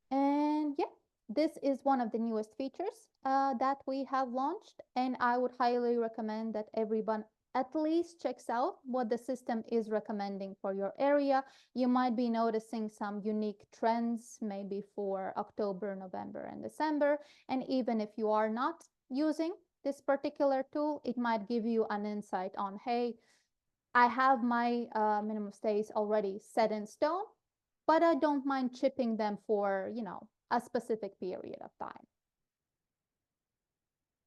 And yeah, this is one of the newest features that we have launched, and I would highly recommend that everyone at least checks out what the system is recommending for your area. You might be noticing some unique trends, maybe for October, November, and December. And even if you are not using this particular tool, it might give you an insight on, hey, I have my minimum stays already set in stone, but I don't mind chipping them for, a specific period of time.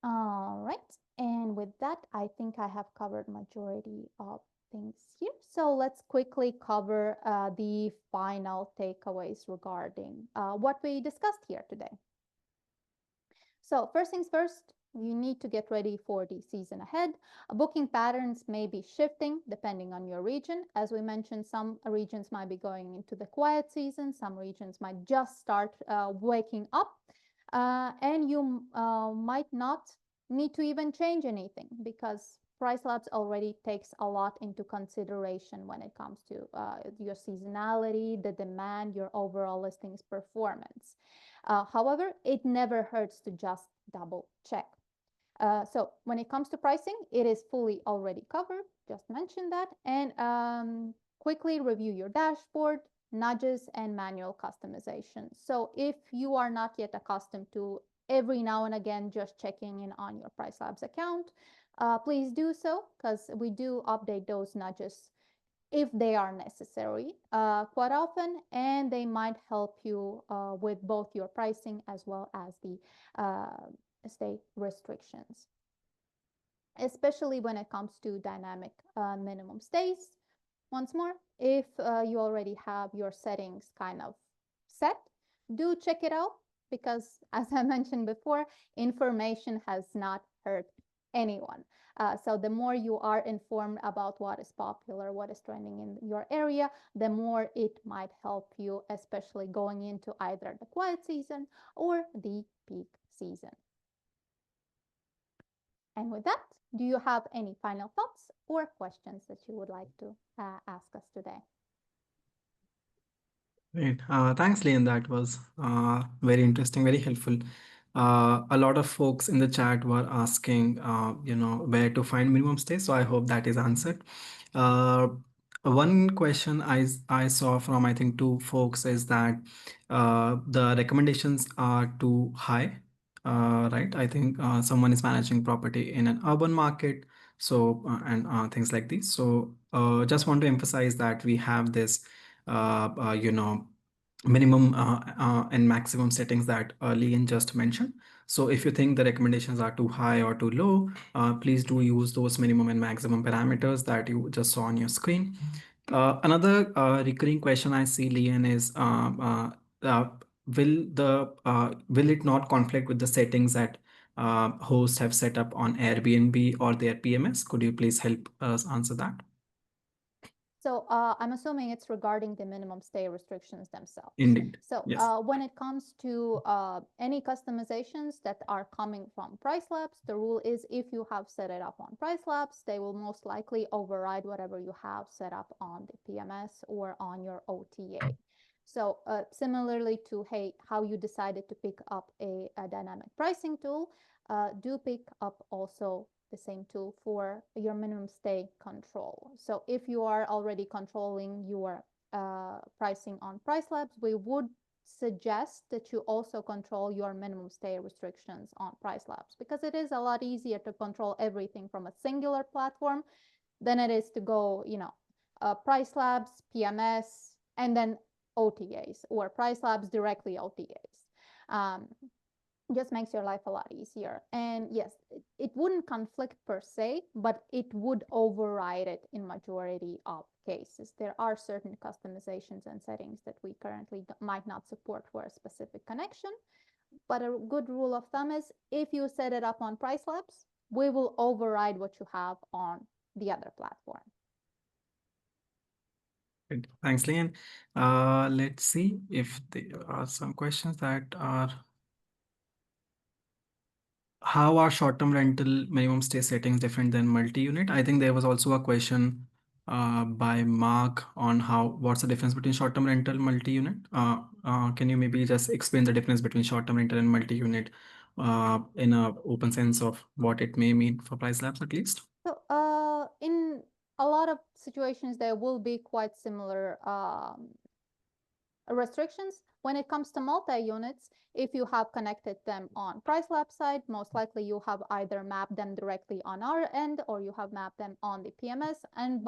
All right. And with that, I think I have covered majority of things here. So let's quickly cover the final takeaways regarding what we discussed here today. So first things first, you need to get ready for the season ahead. Booking patterns may be shifting depending on your region. As we mentioned, some regions might be going into the quiet season, some regions might just start waking up, and you might not need to even change anything because PriceLabs already takes a lot into consideration when it comes to your seasonality, the demand, your overall listings performance. However, it never hurts to just double check. So when it comes to pricing, it is fully already covered, just mentioned that, and quickly review your dashboard, nudges, and manual customization. So if you are not yet accustomed to every now and again just checking in on your PriceLabs account, please do so because we do update those nudges if they are necessary quite often, and they might help you with both your pricing as well as the state restrictions, especially when it comes to dynamic minimum stays. Once more, if you already have your settings kind of set, do check it out because, as I mentioned before, information has not hurt anyone. So the more you are informed about what is popular, what is trending in your area, the more it might help you, especially going into either the quiet season or the peak season. And with that, do you have any final thoughts or questions that you would like to ask us today? Great. Thanks, Liam. That was very interesting, very helpful. A lot of folks in the chat were asking, where to find minimum stay. So I hope that is answered. Uh, One question I saw from I think two folks is that the recommendations are too high, right? I think someone is managing property in an urban market, so and things like this. So just want to emphasize that we have this minimum and maximum settings that Leon just mentioned. So if you think the recommendations are too high or too low, please do use those minimum and maximum parameters that you just saw on your screen. Another recurring question I see, Leon, is will it not conflict with the settings that hosts have set up on Airbnb or their PMS? Could you please help us answer that? So I'm assuming it's regarding the minimum stay restrictions themselves. Indeed. So Yes. when it comes to any customizations that are coming from PriceLabs, the rule is if you have set it up on PriceLabs, they will most likely override whatever you have set up on the PMS or on your OTA. So similarly to hey, how you decided to pick up a dynamic pricing tool, do pick up also the same tool for your minimum stay control. So if you are already controlling your pricing on PriceLabs, we would suggest that you also control your minimum stay restrictions on PriceLabs because it is a lot easier to control everything from a singular platform than it is to go, PriceLabs, PMS, and then OTAs, or PriceLabs directly OTAs. Um, just makes your life a lot easier. And yes, it wouldn't conflict per se, but it would override it in majority of cases. There are certain customizations and settings that we currently might not support for a specific connection, but a good rule of thumb is if you set it up on PriceLabs, we will override what you have on the other platform. Good. Thanks, Lian. Let's see if there are some questions that are. How are short-term rental minimum stay settings different than multi-unit? I think there was also a question by Mark on what's the difference between short-term rental multi-unit. Can you maybe just explain the difference between short-term rental and multi-unit in a open sense of what it may mean for PriceLabs at least? So, in a lot of situations, there will be quite similar restrictions. When it comes to multi-units, if you have connected them on PriceLab side, most likely you have either mapped them directly on our end, or you have mapped them on the PMS. And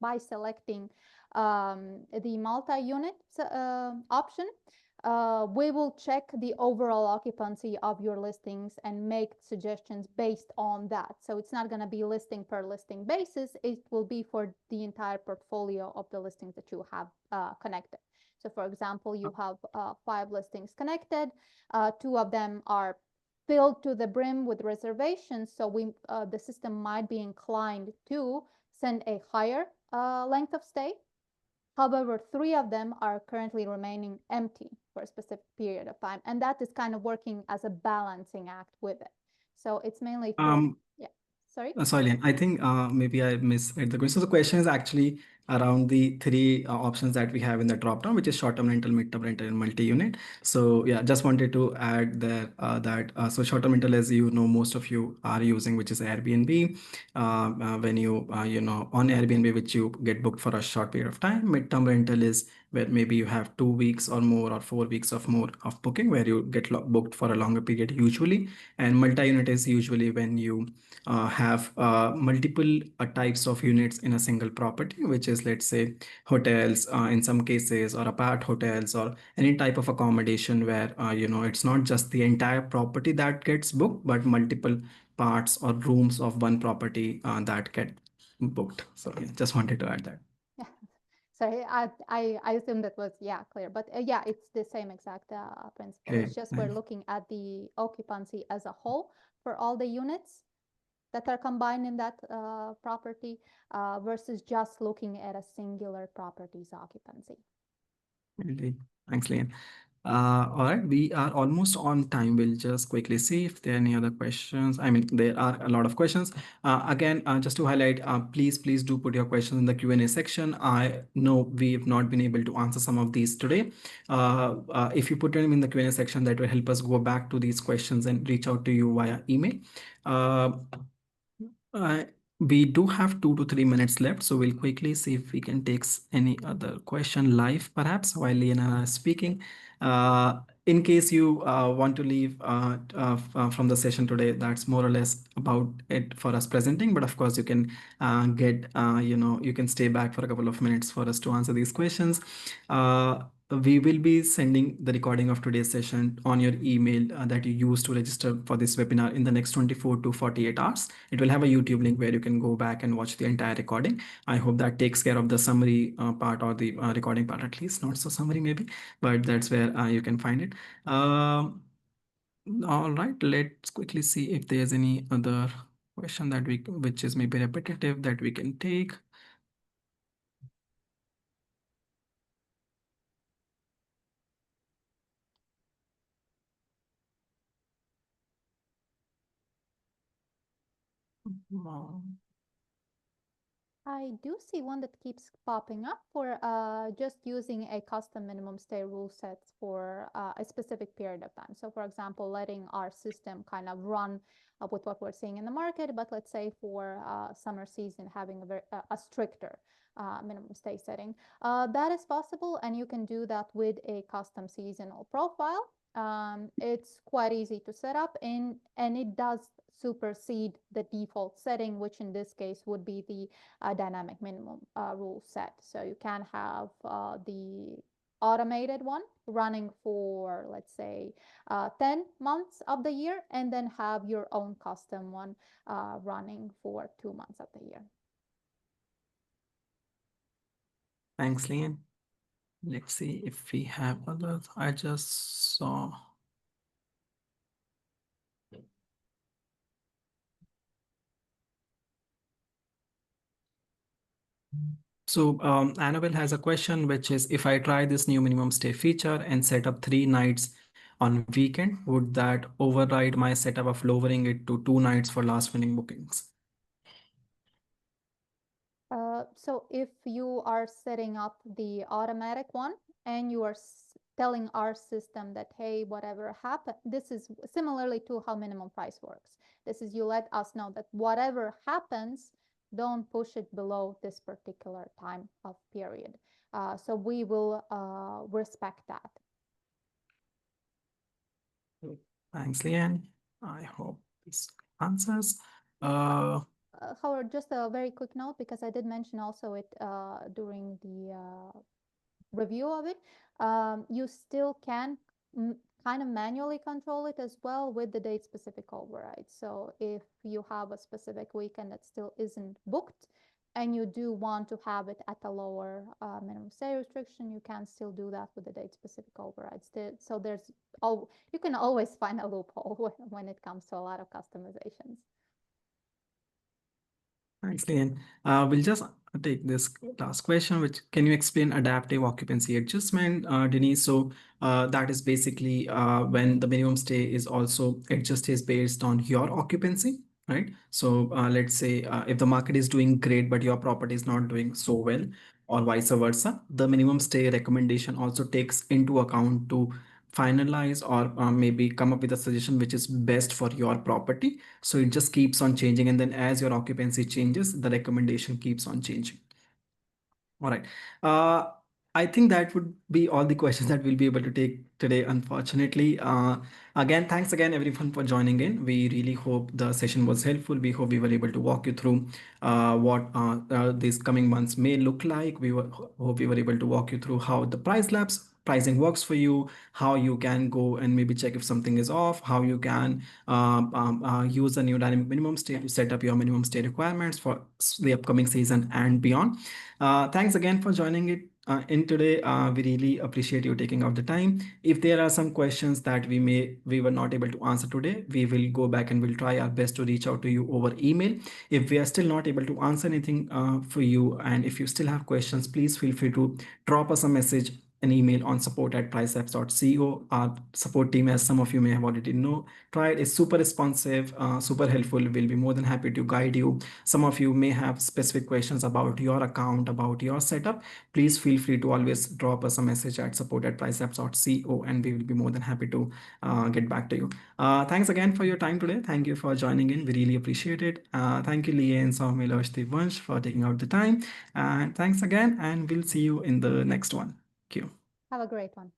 by selecting the multi-unit option, we will check the overall occupancy of your listings and make suggestions based on that. So it's not going to be listing per listing basis. It will be for the entire portfolio of the listings that you have connected. So for example, you have 5 listings connected. 2 of them are filled to the brim with reservations. So the system might be inclined to send a higher length of stay. However, 3 of them are currently remaining empty for a specific period of time. And that is kind of working as a balancing act with it. So it's mainly for, Um, yeah, sorry. Sorry, Lian. I think maybe I misread the question. So the question is actually around the three options that we have in the drop down, which is short-term rental, mid-term rental, and multi-unit. So yeah, just wanted to add there that so short-term rental, as you know, most of you are using, which is Airbnb. When you on Airbnb, which you get booked for a short period of time. Mid-term rental is where maybe you have 2 weeks or more or 4 weeks of more of booking, where you get booked for a longer period usually. And multi-unit is usually when you have multiple types of units in a single property, which is, let's say, hotels in some cases, or apart hotels, or any type of accommodation where it's not just the entire property that gets booked, but multiple parts or rooms of one property that get booked. So yeah, just wanted to add that. Yeah. Sorry, I assume that was, yeah, clear. But yeah, it's the same exact principle. Okay, It's just we're nice. looking at the occupancy as a whole for all the units that are combined in that property versus just looking at a singular property's occupancy. Really. Thanks, Liam. All right, we are almost on time. We'll just quickly see if there are any other questions. I mean, there are a lot of questions. Again, just to highlight, please do put your questions in the Q&A section. I know we've not been able to answer some of these today. If you put them in the Q&A section, that will help us go back to these questions and reach out to you via email. Uh, uh, we do have 2 to 3 minutes left, so we'll quickly see if we can take any other question live, perhaps while Liana is speaking. In case you want to leave from the session today, that's more or less about it for us presenting. But of course, you can you can stay back for a couple of minutes for us to answer these questions. We will be sending the recording of today's session on your email that you use to register for this webinar in the next 24 to 48 hours. It will have a YouTube link where you can go back and watch the entire recording. I hope that takes care of the summary part, or the recording part at least, not so summary maybe, but that's where you can find it. Um, all right, let's quickly see if there's any other question which is maybe repetitive, that we can take. I do see one that keeps popping up for just using a custom minimum stay rule sets for a specific period of time. So for example, letting our system kind of run with what we're seeing in the market, but let's say for summer season, having a stricter minimum stay setting. That is possible, and you can do that with a custom seasonal profile. It's quite easy to set up, and it does supersede the default setting, which in this case would be the dynamic minimum rule set. So you can have the automated one running for, let's say, 10 months of the year, and then have your own custom one running for 2 months of the year. Thanks, Lian. Let's see if we have others. I just saw. So Annabelle has a question, which is if I try this new minimum stay feature and set up 3 nights on weekend, would that override my setup of lowering it to 2 nights for last minute bookings? So if you are setting up the automatic one and you are telling our system that, hey, whatever happened, this is similarly to how minimum price works. This is you let us know that whatever happens, don't push it below this particular time of period. So we will respect that. Thanks, Lian. I hope this answers. Uh, However, just a very quick note, because I did mention also it during the review of it, you still can kind of manually control it as well with the date specific override. So if you have a specific weekend that still isn't booked and you do want to have it at a lower minimum stay restriction, you can still do that with the date specific overrides. So there's you can always find a loophole when it comes to a lot of customizations. Thanks, Lian. We'll just take this last question, which can you explain adaptive occupancy adjustment, Denise? So that is basically when the minimum stay is also adjusted based on your occupancy, right? So let's say if the market is doing great, but your property is not doing so well, or vice versa, the minimum stay recommendation also takes into account to finalize or maybe come up with a suggestion which is best for your property. So it just keeps on changing. And then as your occupancy changes, the recommendation keeps on changing. All right. Uh, I think that would be all the questions that we'll be able to take today, unfortunately. Again, thanks again, everyone, for joining in. We really hope the session was helpful. We hope we were able to walk you through what these coming months may look like. Hope we were able to walk you through how the PriceLabs pricing works for you, how you can go and maybe check if something is off, how you can use the new dynamic minimum stay to set up your minimum stay requirements for the upcoming season and beyond. Thanks again for joining it in today. We really appreciate you taking out the time. If there are some questions that we were not able to answer today, we will go back and we'll try our best to reach out to you over email. If we are still not able to answer anything for you, and if you still have questions, please feel free to drop us a message, an email on support@priceapps.co. Our support team, as some of you may have already know, tried, is super responsive, super helpful. We'll be more than happy to guide you. Some of you may have specific questions about your account, about your setup. Please feel free to always drop us a message at support@priceapps.co, and we will be more than happy to get back to you. Thanks again for your time today. Thank you for joining in. We really appreciate it. Thank you, Lian, Soumil, Ashti, Vansh, for taking out the time. And thanks again, and we'll see you in the next one. Thank you. Have a great one.